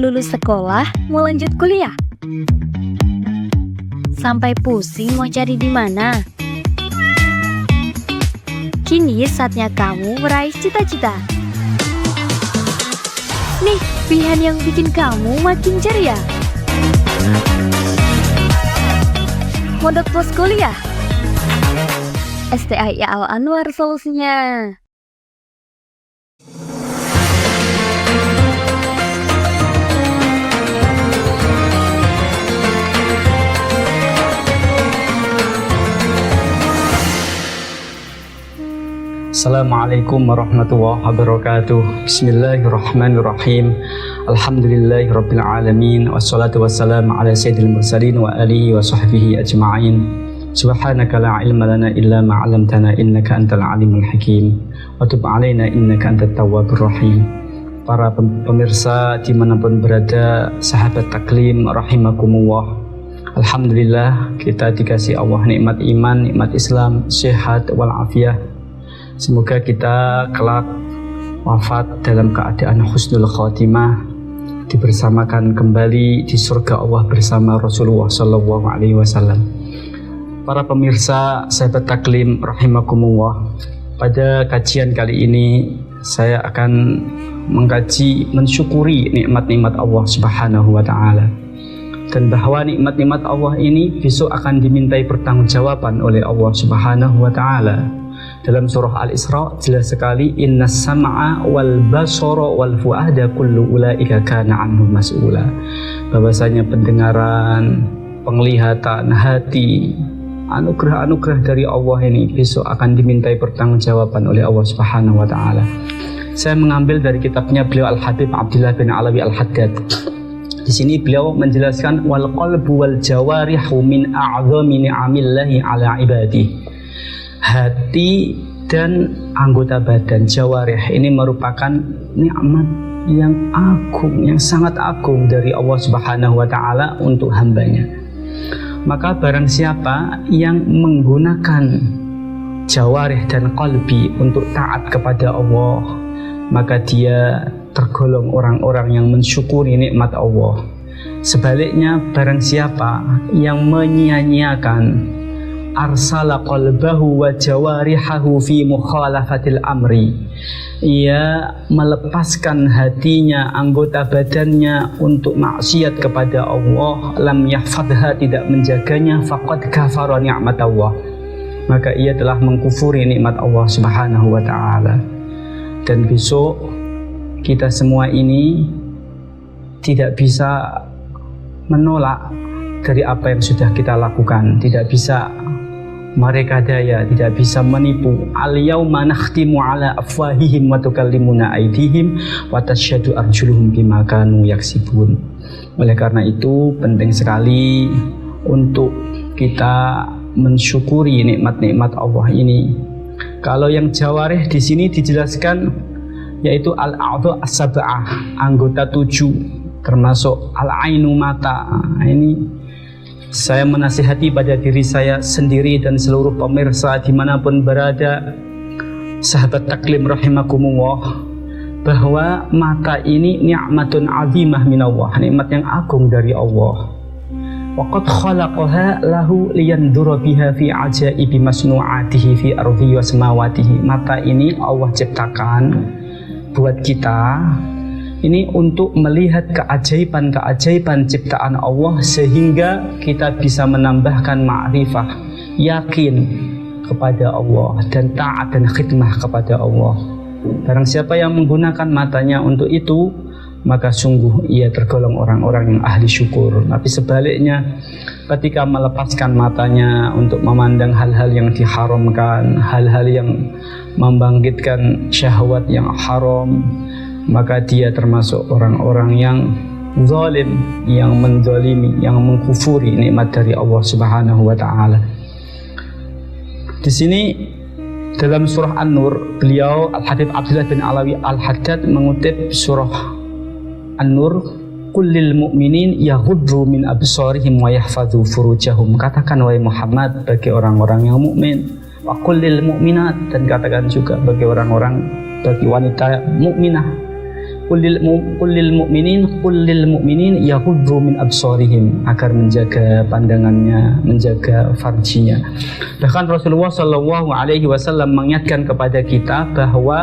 Lulus sekolah, mau lanjut kuliah. Sampai pusing mau cari di mana. Kini saatnya kamu meraih cita-cita. Nih, pilihan yang bikin kamu makin ceria. Mondok Pos Kuliah. STIA Al Anwar solusinya. Assalamualaikum warahmatullahi wabarakatuh. Bismillahirrahmanirrahim. Alhamdulillahirabbil alamin wassalatu wassalamu ala sayyidil mursalin wa alihi wa sahbihi ajma'in. Subhanaka la ilma lana illa ma 'allamtana innaka antal alimul hakim wa tub 'alaina innaka antat tawwabur rahim. Para pemirsa dimanapun berada, sahabat taklim rahimakumullah. Alhamdulillah kita dikasih Allah nikmat iman, nikmat Islam, sehat walafiat. Semoga kita kelak wafat dalam keadaan husnul khotimah, dibersamakan kembali di surga Allah bersama Rasulullah Sallallahu Alaihi Wasallam. Para pemirsa sahabat taklim rahimakumullah, pada kajian kali ini saya akan mengkaji mensyukuri nikmat-nikmat Allah Subhanahu Wa Taala, dan bahwa nikmat-nikmat Allah ini besok akan dimintai pertanggungjawaban oleh Allah Subhanahu Wa Taala. Dalam surah Al-Isra jelas sekali, innas sam'a wal basara wal fu'ada kullu ulaika kana anhu mas'ula. Bahwasanya pendengaran, penglihatan, hati, anugerah-anugerah dari Allah ini besok akan dimintai pertanggungjawaban oleh Allah Subhanahu wa taala. Saya mengambil dari kitabnya beliau Al-Habib Abdullah bin Alawi Al-Haddad. Di sini beliau menjelaskan wal qalbu wal jawarihu min a'zami ni'amillahi ala ibadihi. Hati dan anggota badan jawarih ini merupakan nikmat yang agung, yang sangat agung dari Allah Subhanahu wa taala untuk hambanya. Maka barang siapa yang menggunakan jawarih dan qalbi untuk taat kepada Allah, maka dia tergolong orang-orang yang mensyukuri nikmat Allah. Sebaliknya, barang siapa yang menyia-nyiakan arsala qalbahu wa jawarihahu fi mukhalafatil amri, ia melepaskan hatinya, anggota badannya untuk maksiat kepada Allah, lam yahfadha, tidak menjaganya, faqad kafara ni'mat Allah, maka ia telah mengkufuri nikmat Allah Subhanahu wa taala. Dan besok kita semua ini tidak bisa menolak dari apa yang sudah kita lakukan, tidak bisa mereka daya, tidak bisa menipu. Al-yauma nakhtimu ala afwahihim wa tukallimuna aydihim wa tasyhadu arjuluhum bima kanu yaksibun. Oleh karena itu penting sekali untuk kita mensyukuri nikmat-nikmat Allah ini. Kalau yang jawarih di sini dijelaskan yaitu al-a'dha as-sab'ah, anggota 7, termasuk al-ainu, mata. Ini saya menasihati pada diri saya sendiri dan seluruh pemirsa dimanapun berada, sahabat taklim rahimakumullah, bahwa mata ini ni'matun azimah minallah, nikmat yang agung dari Allah. Wa qad khalaqaha lahu liyandura biha fi ajaibi masnu'atihi fi ardi wa samawatihi. Mata ini Allah ciptakan buat kita ini untuk melihat keajaiban-keajaiban ciptaan Allah, sehingga kita bisa menambahkan ma'rifah, yakin kepada Allah, dan taat dan khidmah kepada Allah. Barang siapa yang menggunakan matanya untuk itu, maka sungguh ia tergolong orang-orang yang ahli syukur. Tapi sebaliknya, ketika melepaskan matanya untuk memandang hal-hal yang diharamkan, hal-hal yang membangkitkan syahwat yang haram, maka dia termasuk orang-orang yang zalim, yang menzalimi, yang mengkufuri nikmat dari Allah Subhanahu wa taala. Di sini dalam surah An-Nur, beliau Al-Habib Abdullah bin Alawi Al-Haddad mengutip surah An-Nur, qul lil mu'minin yaghuddu min absarihim wa yahfadzu furujahum. Katakan wahai Muhammad bagi orang-orang yang mukmin, wa qul lil mu'minat, dan katakan juga bagi orang-orang, bagi wanita mukminah, Qul lil mu'minin yaghuddu min absarihim, agar menjaga pandangannya, menjaga farjinya. Bahkan Rasulullah Shallallahu Alaihi Wasallam mengingatkan kepada kita bahwa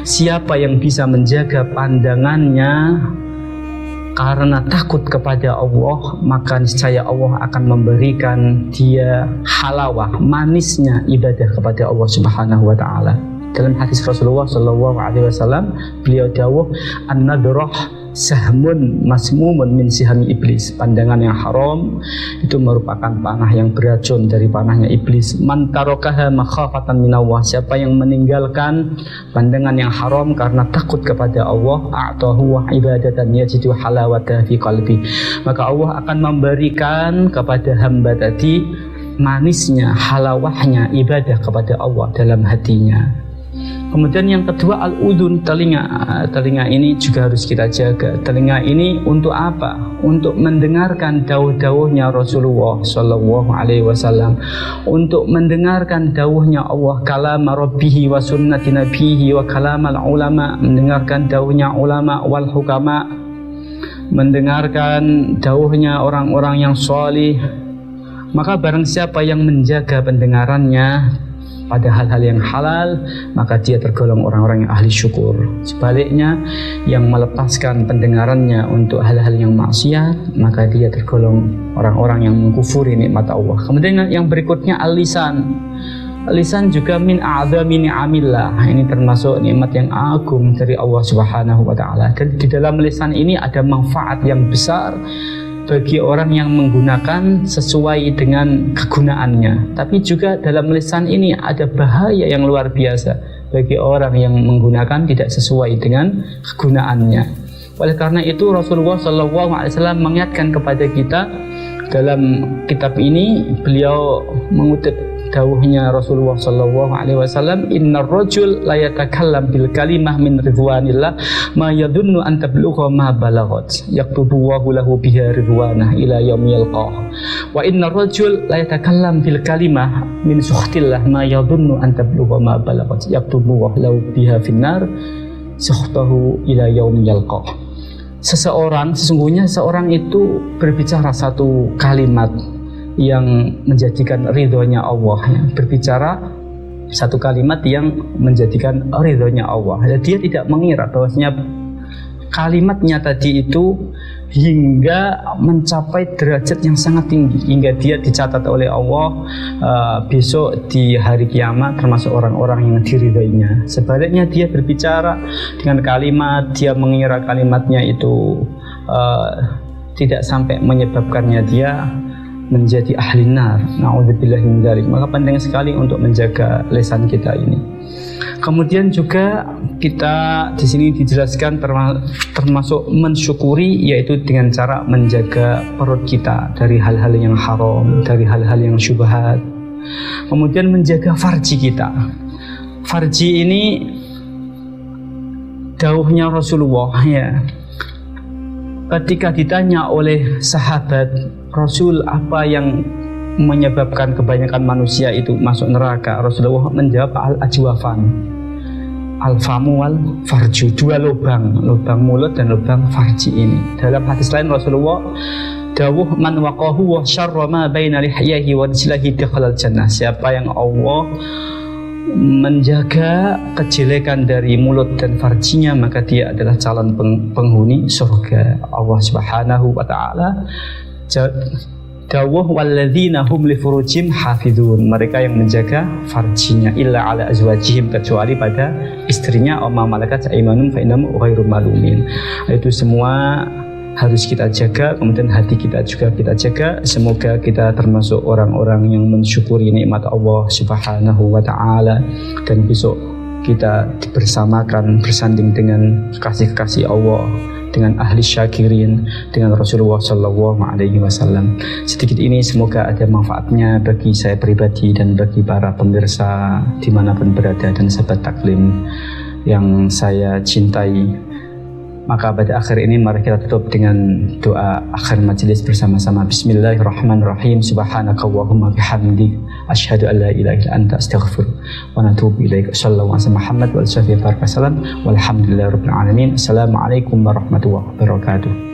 siapa yang bisa menjaga pandangannya karena takut kepada Allah, maka niscaya Allah akan memberikan dia halawah, manisnya ibadah kepada Allah Subhanahu wa taala. Dalam hadis Rasulullah Shallallahu Alaihi Wasallam, beliau dawuh, an-nadrah sahmun masmumun min sihami iblis. Pandangan yang haram itu merupakan panah yang beracun dari panahnya iblis. Man tarakaha makhafatan minallah, siapa yang meninggalkan pandangan yang haram karena takut kepada Allah, a'tahu ibadatan yajidu halawata fi qalbi, maka Allah akan memberikan kepada hamba tadi manisnya, halawahnya ibadah kepada Allah dalam hatinya. Kemudian yang kedua, al-udhun, telinga. Telinga ini juga harus kita jaga. Telinga ini untuk apa? Untuk mendengarkan dawuh-dawuhnya Rasulullah Sallallahu Alaihi Wasallam, untuk mendengarkan dawuhnya Allah, kalam Rabbihi wa sunnati nabihi wa kalam al-ulama, mendengarkan dawuhnya ulama wal hukama, mendengarkan dawuhnya orang-orang yang salih. Maka barang siapa yang menjaga pendengarannya pada hal-hal yang halal, maka dia tergolong orang-orang yang ahli syukur. Sebaliknya, yang melepaskan pendengarannya untuk hal-hal yang maksiat, maka dia tergolong orang-orang yang mengkufuri nikmat Allah. Kemudian yang berikutnya, al-lisan. Lisan juga min a'zami ni'amillah. Ini termasuk nikmat yang agung dari Allah Subhanahu wa taala. Dan di dalam lisan ini ada manfaat yang besar bagi orang yang menggunakan sesuai dengan kegunaannya. Tapi juga dalam lisan ini ada bahaya yang luar biasa bagi orang yang menggunakan tidak sesuai dengan kegunaannya. Oleh karena itu Rasulullah SAW mengingatkan kepada kita dalam kitab ini. Beliau mengutip dawuhnya Rasulullah SAW, innar rajul la yatakallam bil kalimah min ridwanillah ma yadunnu an tablugha ma balagat yaktubuhu lahu biha ridwanah ila yaumil qiyamah, wa innar rajul la yatakallam bil kalimah min sukhtillah ma yadunnu an tablugha ma balagat yaktubuhu lahu biha finnar sukhtahu ila yaumil qiyamah. Sesungguhnya seorang itu berbicara satu kalimat yang menjadikan ridhonya Allah, ya. Berbicara satu kalimat yang menjadikan ridhonya Allah. Dia tidak mengira bahwasanya kalimatnya tadi itu hingga mencapai derajat yang sangat tinggi, hingga dia dicatat oleh Allah besok di hari kiamat termasuk orang-orang yang diridhoinya. Sebaliknya dia berbicara dengan kalimat, dia mengira kalimatnya itu tidak sampai menyebabkannya dia menjadi ahli nar. Na'udzubillahi min dzalik. Maka penting sekali untuk menjaga lisan kita ini. Kemudian juga kita di sini dijelaskan termasuk mensyukuri, yaitu dengan cara menjaga perut kita dari hal-hal yang haram, dari hal-hal yang syubhat. Kemudian menjaga farji kita. Farji ini dawuhnya Rasulullah, ya. Ketika ditanya oleh sahabat Rasul apa yang menyebabkan kebanyakan manusia itu masuk neraka, Rasulullah menjawab al-ajwafan, al-famu wal farju, dua lubang mulut dan lubang farji ini. Dalam hadis lain Rasulullah dawuh, man waqahu wa syarra ma baina lihyahi wa rijlihi dakhalal jannah. Siapa yang Allah menjaga kejelekan dari mulut dan farjinya, maka dia adalah calon penghuni surga Allah Subhanahu wa taala. Dawuh walladzina hum li furujihim hafizun, mereka yang menjaga farjinya, illa ala azwajihim, kecuali pada istrinya, amma malakat aimanum fa innahum ghairu malumin. Itu semua harus kita jaga. Kemudian hati kita juga kita jaga. Semoga kita termasuk orang-orang yang mensyukuri nikmat Allah Subhanahu wa taala, dan besok kita bersamakan bersanding dengan kekasih-kekasih Allah, dengan ahli syakirin, dengan Rasulullah Sallallahu Alaihi Wasallam. Sedikit ini semoga ada manfaatnya bagi saya pribadi dan bagi para pemirsa dimanapun berada dan sahabat taklim yang saya cintai. Maka pada akhir ini mari kita tutup dengan doa akhir majelis bersama-sama. Bismillahirrahmanirrahim. Subhanakallahumma bihamdik Asyhadu an la ilaha illa anta astaghfiruka wa natubu ilaik. Sallallahu alaihi Muhammad wa alihi wasallam. Walhamdulillahirabbil alamin. Assalamualaikum warahmatullahi wabarakatuh.